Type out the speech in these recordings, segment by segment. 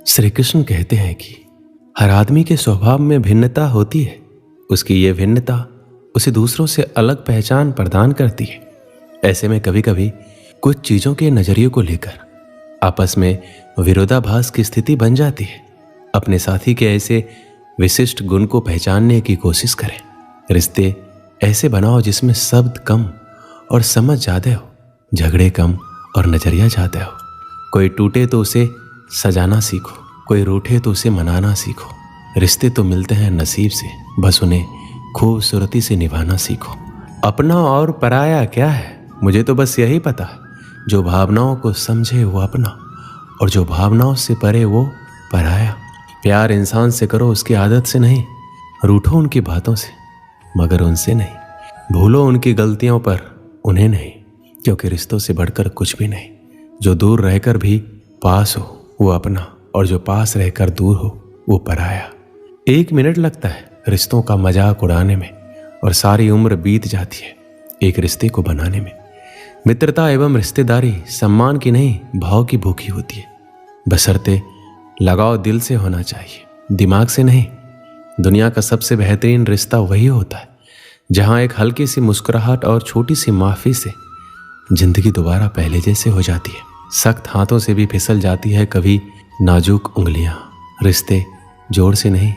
श्री कृष्ण कहते हैं कि हर आदमी के स्वभाव में भिन्नता होती है। उसकी ये भिन्नता उसे दूसरों से अलग पहचान प्रदान करती है। ऐसे में कभी कभी कुछ चीज़ों के नज़रिए को लेकर आपस में विरोधाभास की स्थिति बन जाती है। अपने साथी के ऐसे विशिष्ट गुण को पहचानने की कोशिश करें। रिश्ते ऐसे बनाओ जिसमें शब्द कम और समझ ज़्यादा हो, झगड़े कम और नज़रिया ज़्यादा हो। कोई टूटे तो उसे सजाना सीखो, कोई रूठे तो उसे मनाना सीखो। रिश्ते तो मिलते हैं नसीब से, बस उन्हें खूबसूरती से निभाना सीखो। अपना और पराया क्या है, मुझे तो बस यही पता है। जो भावनाओं को समझे वो अपना, और जो भावनाओं से परे वो पराया। प्यार इंसान से करो उसकी आदत से नहीं, रूठो उनकी बातों से मगर उनसे नहीं, भूलो उनकी गलतियों पर उन्हें नहीं, क्योंकि रिश्तों से बढ़कर कुछ भी नहीं। जो दूर रहकर भी पास हो वो अपना, और जो पास रहकर दूर हो वो पराया। 1 मिनट लगता है रिश्तों का मजाक उड़ाने में, और सारी उम्र बीत जाती है एक रिश्ते को बनाने में। मित्रता एवं रिश्तेदारी सम्मान की नहीं, भाव की भूखी होती है। बशर्ते लगाव दिल से होना चाहिए, दिमाग से नहीं। दुनिया का सबसे बेहतरीन रिश्ता वही होता है जहां एक हल्की सी मुस्कुराहट और छोटी सी माफी से जिंदगी दोबारा पहले जैसे हो जाती है। सख्त हाथों से भी फिसल जाती है कभी नाजुक उंगलियां। रिश्ते जोर से नहीं,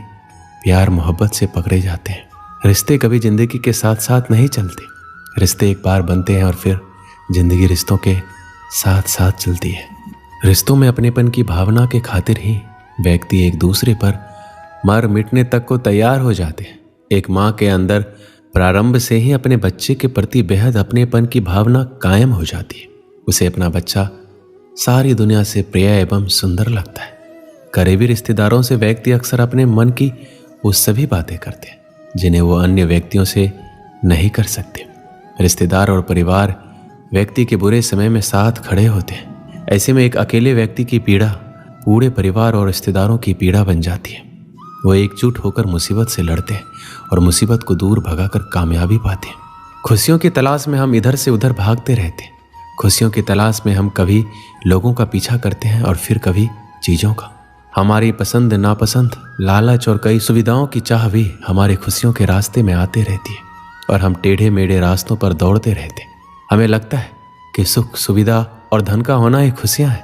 प्यार मोहब्बत से पकड़े जाते हैं। रिश्ते कभी जिंदगी के साथ साथ नहीं चलते। रिश्ते एक बार बनते हैं और फिर जिंदगी रिश्तों के साथ साथ चलती है। रिश्तों में अपनेपन की भावना के खातिर ही व्यक्ति एक दूसरे पर मर मिटने तक को तैयार हो जाते हैं। एक माँ के अंदर प्रारंभ से ही अपने बच्चे के प्रति बेहद अपनेपन की भावना कायम हो जाती है। उसे अपना बच्चा सारी दुनिया से प्रिय एवं सुंदर लगता है। करीबी रिश्तेदारों से व्यक्ति अक्सर अपने मन की वो सभी बातें करते हैं जिन्हें वो अन्य व्यक्तियों से नहीं कर सकते। रिश्तेदार और परिवार व्यक्ति के बुरे समय में साथ खड़े होते हैं। ऐसे में एक अकेले व्यक्ति की पीड़ा पूरे परिवार और रिश्तेदारों की पीड़ा बन जाती है। वो एकजुट होकर मुसीबत से लड़ते हैं और मुसीबत को दूर भगाकर कामयाबी पाते हैं। खुशियों की तलाश में हम इधर से उधर भागते रहते हैं। खुशियों की तलाश में हम कभी लोगों का पीछा करते हैं और फिर कभी चीज़ों का। हमारी पसंद नापसंद, लालच और कई सुविधाओं की चाह भी हमारी खुशियों के रास्ते में आते रहती है और हम टेढ़े मेढ़े रास्तों पर दौड़ते रहते हैं। हमें लगता है कि सुख, सुविधा और धन का होना ही खुशियाँ हैं।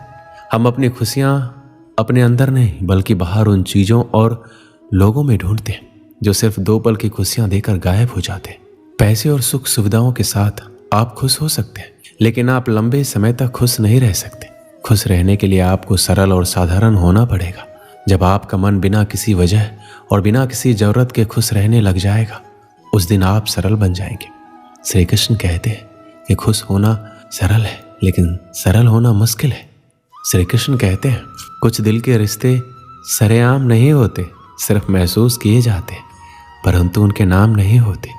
हम अपनी खुशियाँ अपने अंदर नहीं बल्कि बाहर उन चीज़ों और लोगों में ढूंढते हैं जो सिर्फ 2 पल की खुशियाँ देकर गायब हो जाते हैं। पैसे और सुख सुविधाओं के साथ आप खुश हो सकते हैं, लेकिन आप लंबे समय तक खुश नहीं रह सकते। खुश रहने के लिए आपको सरल और साधारण होना पड़ेगा। जब आपका मन बिना किसी वजह और बिना किसी जरूरत के खुश रहने लग जाएगा, उस दिन आप सरल बन जाएंगे। श्री कृष्ण कहते हैं कि खुश होना सरल है, लेकिन सरल होना मुश्किल है। श्री कृष्ण कहते हैं कुछ दिल के रिश्ते सरेआम नहीं होते, सिर्फ महसूस किए जाते, परंतु उनके नाम नहीं होते।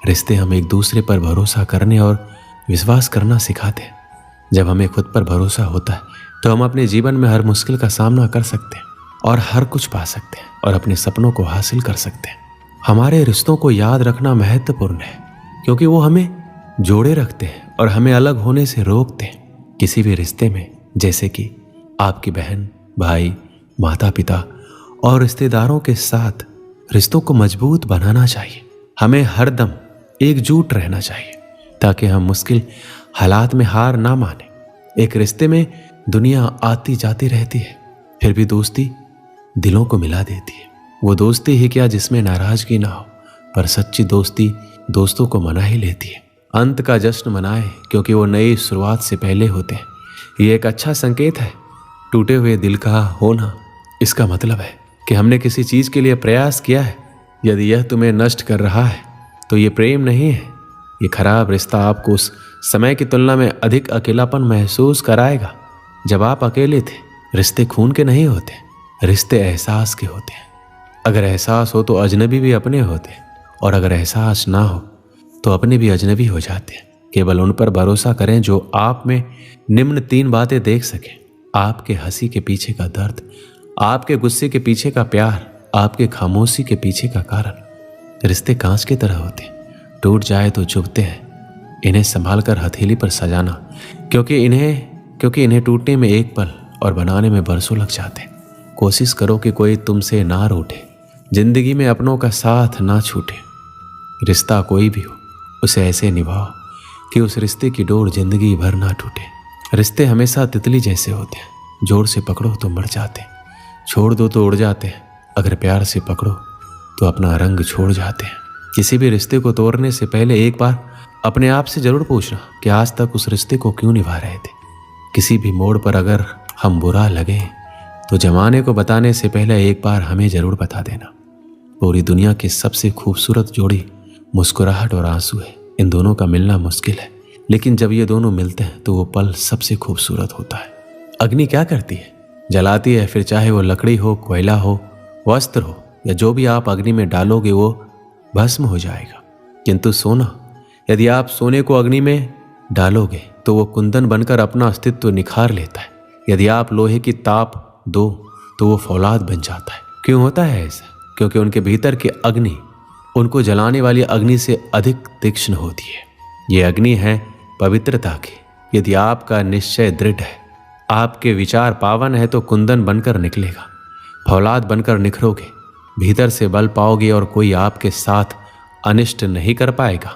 रिश्ते हम एक दूसरे पर भरोसा करने और विश्वास करना सिखाते हैं। जब हमें खुद पर भरोसा होता है तो हम अपने जीवन में हर मुश्किल का सामना कर सकते हैं और हर कुछ पा सकते हैं और अपने सपनों को हासिल कर सकते हैं। हमारे रिश्तों को याद रखना महत्वपूर्ण है, क्योंकि वो हमें जोड़े रखते हैं और हमें अलग होने से रोकते हैं। किसी भी रिश्ते में, जैसे कि आपकी बहन, भाई, माता पिता और रिश्तेदारों के साथ, रिश्तों को मजबूत बनाना चाहिए। हमें हरदम एकजुट रहना चाहिए ताकि हम मुश्किल हालात में हार ना माने। एक रिश्ते में दुनिया आती जाती रहती है, फिर भी दोस्ती दिलों को मिला देती है। वो दोस्ती ही क्या जिसमें नाराजगी ना हो, पर सच्ची दोस्ती दोस्तों को मना ही लेती है। अंत का जश्न मनाए, क्योंकि वो नई शुरुआत से पहले होते हैं। ये एक अच्छा संकेत है। टूटे हुए दिल का होना इसका मतलब है कि हमने किसी चीज़ के लिए प्रयास किया है। यदि यह तुम्हें नष्ट कर रहा है तो ये प्रेम नहीं है। ये खराब रिश्ता आपको उस समय की तुलना में अधिक अकेलापन महसूस कराएगा जब आप अकेले थे। रिश्ते खून के नहीं होते, रिश्ते एहसास के होते हैं। अगर एहसास हो तो अजनबी भी अपने होते हैं, और अगर एहसास ना हो तो अपने भी अजनबी हो जाते हैं। केवल उन पर भरोसा करें जो आप में निम्न 3 बातें देख सकें: आपके हंसी के पीछे का दर्द, आपके गुस्से के पीछे का प्यार, आपके खामोशी के पीछे का कारण। रिश्ते कांच की तरह होते हैं, टूट जाए तो चुभते हैं। इन्हें संभाल कर हथेली पर सजाना, क्योंकि इन्हें टूटने में 1 पल और बनाने में बरसों लग जाते हैं। कोशिश करो कि कोई तुमसे ना रूठे, जिंदगी में अपनों का साथ ना छूटे। रिश्ता कोई भी हो उसे ऐसे निभाओ कि उस रिश्ते की डोर जिंदगी भर ना टूटे। रिश्ते हमेशा तितली जैसे होते हैं, जोर से पकड़ो तो मर जाते हैं, छोड़ दो तो उड़ जाते हैं, अगर प्यार से पकड़ो तो अपना रंग छोड़ जाते हैं। किसी भी रिश्ते को तोड़ने से पहले एक बार अपने आप से जरूर पूछना कि आज तक उस रिश्ते को क्यों निभा रहे थे। किसी भी मोड़ पर अगर हम बुरा लगे तो जमाने को बताने से पहले एक बार हमें जरूर बता देना। पूरी दुनिया की सबसे खूबसूरत जोड़ी मुस्कुराहट और आंसू है। इन दोनों का मिलना मुश्किल है, लेकिन जब ये दोनों मिलते हैं तो वो पल सबसे खूबसूरत होता है। अग्नि क्या करती है? जलाती है, फिर चाहे वो लकड़ी हो, कोयला हो, वस्त्र हो या जो भी आप अग्नि में डालोगे वो भस्म हो जाएगा। किंतु सोना, यदि आप सोने को अग्नि में डालोगे तो वो कुंदन बनकर अपना अस्तित्व निखार लेता है। यदि आप लोहे की ताप दो तो वो फौलाद बन जाता है। क्यों होता है ऐसा? क्योंकि उनके भीतर की अग्नि उनको जलाने वाली अग्नि से अधिक तीक्ष्ण होती है। ये अग्नि है पवित्रता की। यदि आपका निश्चय दृढ़ है, आपके विचार पावन है तो कुंदन बनकर निकलेगा, फौलाद बनकर निखरोगे, भीतर से बल पाओगे और कोई आपके साथ अनिष्ट नहीं कर पाएगा।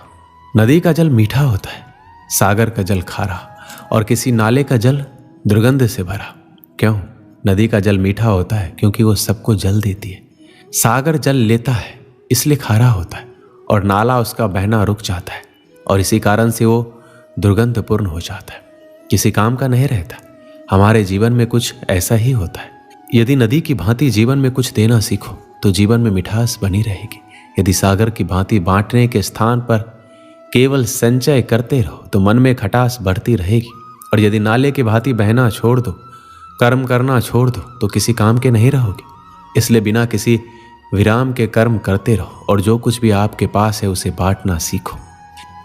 नदी का जल मीठा होता है, सागर का जल खारा और किसी नाले का जल दुर्गंध से भरा। क्यों? नदी का जल मीठा होता है क्योंकि वो सबको जल देती है। सागर जल लेता है इसलिए खारा होता है और नाला उसका बहना रुक जाता है और इसी कारण से वो दुर्गंधपूर्ण हो जाता है, किसी काम का नहीं रहता। हमारे जीवन में कुछ ऐसा ही होता है। यदि नदी की भांति जीवन में कुछ देना सीखो तो जीवन में मिठास बनी रहेगी। यदि सागर की भांति बांटने के स्थान पर केवल संचय करते रहो तो मन में खटास बढ़ती रहेगी। और यदि नाले की भांति बहना छोड़ दो, कर्म करना छोड़ दो तो किसी काम के नहीं रहोगे। इसलिए बिना किसी विराम के कर्म करते रहो और जो कुछ भी आपके पास है उसे बांटना सीखो।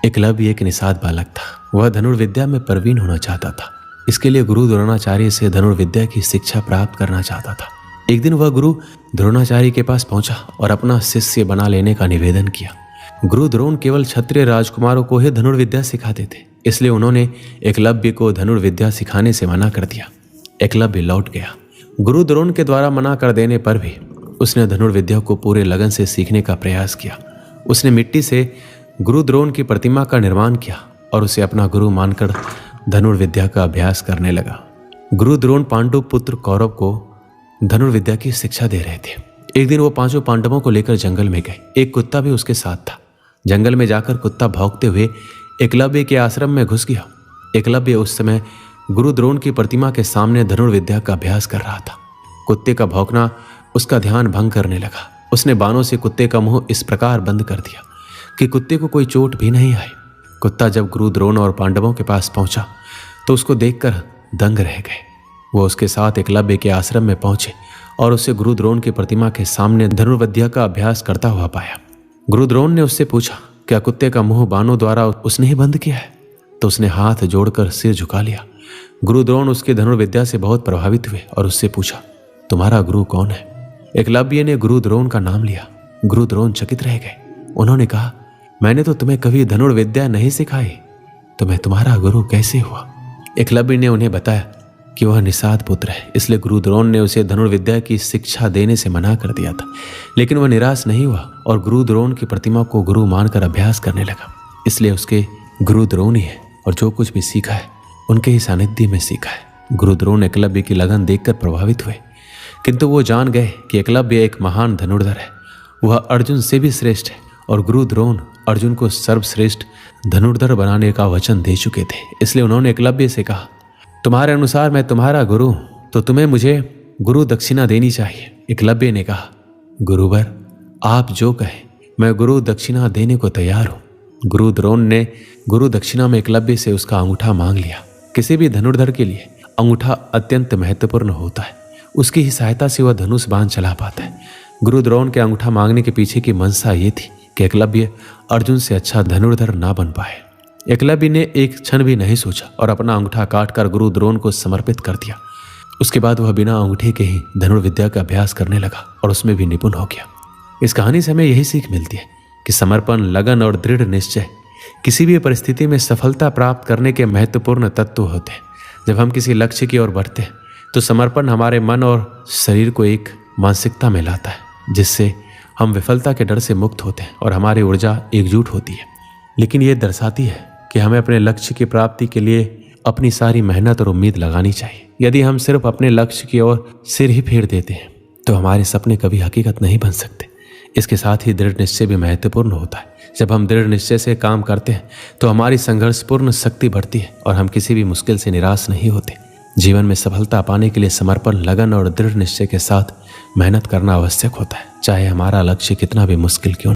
एकलव्य एक निषाद बालक था। वह धनुर्विद्या में प्रवीण होना चाहता था। इसके लिए गुरु द्रोणाचार्य से धनुर्विद्या की शिक्षा प्राप्त करना चाहता था। एक दिन वह गुरु द्रोणाचार्य के पास पहुंचा और अपना शिष्य बना लेने का निवेदन किया। गुरु द्रोण केवल क्षत्रिय राजकुमारों को ही धनुर्विद्या सिखाते थे, इसलिए उन्होंने एकलव्य को धनुर्विद्या सिखाने से मना कर दिया। एकलव्य लौट गया। गुरु द्रोण के द्वारा मना कर देने पर भी उसने धनुर्विद्या को पूरे लगन से सीखने का प्रयास किया। उसने मिट्टी से गुरु द्रोण की प्रतिमा का निर्माण किया और उसे अपना गुरु मानकर धनुर्विद्या का अभ्यास करने लगा। गुरु द्रोण पांडु पुत्र कौरव को धनुर्विद्या की शिक्षा दे रहे थे। एक दिन वो 5 पांडवों को लेकर जंगल में गए। एक कुत्ता भी उसके साथ था। जंगल में जाकर कुत्ता भौंकते हुए एकलव्य के आश्रम में घुस गया। एकलव्य उस समय गुरु द्रोण की प्रतिमा के सामने धनुर्विद्या का अभ्यास कर रहा था। कुत्ते का भौंकना उसका ध्यान भंग करने लगा। उसने बाणों से कुत्ते का मुंह इस प्रकार बंद कर दिया कि कुत्ते को कोई चोट भी नहीं आई। कुत्ता जब गुरु द्रोण और पांडवों के पास पहुंचा तो उसको देखकर दंग रह गए। वो उसके साथ एकलव्य के आश्रम में पहुंचे और उसे गुरु द्रोण की प्रतिमा के सामने धनुर्विद्या का अभ्यास करता हुआ पाया। गुरु द्रोण ने उससे पूछा, क्या कुत्ते का मुंह बाणों द्वारा उसने ही बंद किया है? तो उसने हाथ जोड़कर सिर झुका लिया। गुरु द्रोण उसकी धनुर्विद्या से बहुत प्रभावित हुए और उससे पूछा, तुम्हारा गुरु कौन है? एकलव्य ने गुरु द्रोण का नाम लिया। गुरु द्रोण चकित रह गए। उन्होंने कहा, मैंने तो तुम्हें कभी धनुर्विद्या नहीं सिखाई, तो मैं तुम्हारा गुरु कैसे हुआ? एकलव्य ने उन्हें बताया कि वह निषाद पुत्र है, इसलिए गुरु द्रोण ने उसे धनुर्विद्या की शिक्षा देने से मना कर दिया था। लेकिन वह निराश नहीं हुआ और गुरु द्रोण की प्रतिमा को गुरु मानकर अभ्यास करने लगा। इसलिए उसके गुरु द्रोण ही है और जो कुछ भी सीखा है उनके ही सानिध्य में सीखा है। गुरु द्रोण एकलव्य की लगन देखकर प्रभावित हुए, किंतु वो जान गए कि एकलव्य एक महान धनुर्धर है। वह अर्जुन से भी श्रेष्ठ है और गुरु द्रोण अर्जुन को सर्वश्रेष्ठ धनुर्धर बनाने का वचन दे चुके थे। इसलिए उन्होंने एकलव्य से कहा, तुम्हारे अनुसार मैं तुम्हारा गुरु हूं, तो तुम्हें मुझे गुरु दक्षिणा देनी चाहिए। एकलव्य ने कहा, गुरुवर आप जो कहें, मैं गुरु दक्षिणा देने को तैयार हूं। गुरु द्रोण ने गुरु दक्षिणा में एकलव्य से उसका अंगूठा मांग लिया। किसी भी धनुर्धर के लिए अंगूठा अत्यंत महत्वपूर्ण होता है। उसकी ही सहायता से वह धनुष बाण चला पाता है। गुरु द्रोण के अंगूठा मांगने के पीछे की मंशा ये थी कि एकलव्य अर्जुन से अच्छा धनुर्धर ना बन पाए। एकलव्य ने एक क्षण भी नहीं सोचा और अपना अंगूठा काटकर गुरु द्रोण को समर्पित कर दिया। उसके बाद वह बिना अंगूठे के ही धनुर्विद्या का अभ्यास करने लगा और उसमें भी निपुण हो गया। इस कहानी से हमें यही सीख मिलती है कि समर्पण, लगन और दृढ़ निश्चय किसी भी परिस्थिति में सफलता प्राप्त करने के महत्वपूर्ण तत्व होते हैं। जब हम किसी लक्ष्य की ओर बढ़ते हैं तो समर्पण हमारे मन और शरीर को एक मानसिकता में लाता है, जिससे हम विफलता के डर से मुक्त होते हैं और हमारी ऊर्जा एकजुट होती है। लेकिन ये दर्शाती है कि हमें अपने लक्ष्य की प्राप्ति के लिए अपनी सारी मेहनत और उम्मीद लगानी चाहिए। यदि हम सिर्फ अपने लक्ष्य की ओर सिर ही फेर देते हैं तो हमारे सपने कभी हकीकत नहीं बन सकते। इसके साथ ही दृढ़ निश्चय भी महत्वपूर्ण होता है। जब हम दृढ़ निश्चय से काम करते हैं तो हमारी संघर्षपूर्ण शक्ति बढ़ती है और हम किसी भी मुश्किल से निराश नहीं होते। जीवन में सफलता पाने के लिए समर्पण, लगन और दृढ़ निश्चय के साथ मेहनत करना आवश्यक होता है, चाहे हमारा लक्ष्य कितना भी मुश्किल क्यों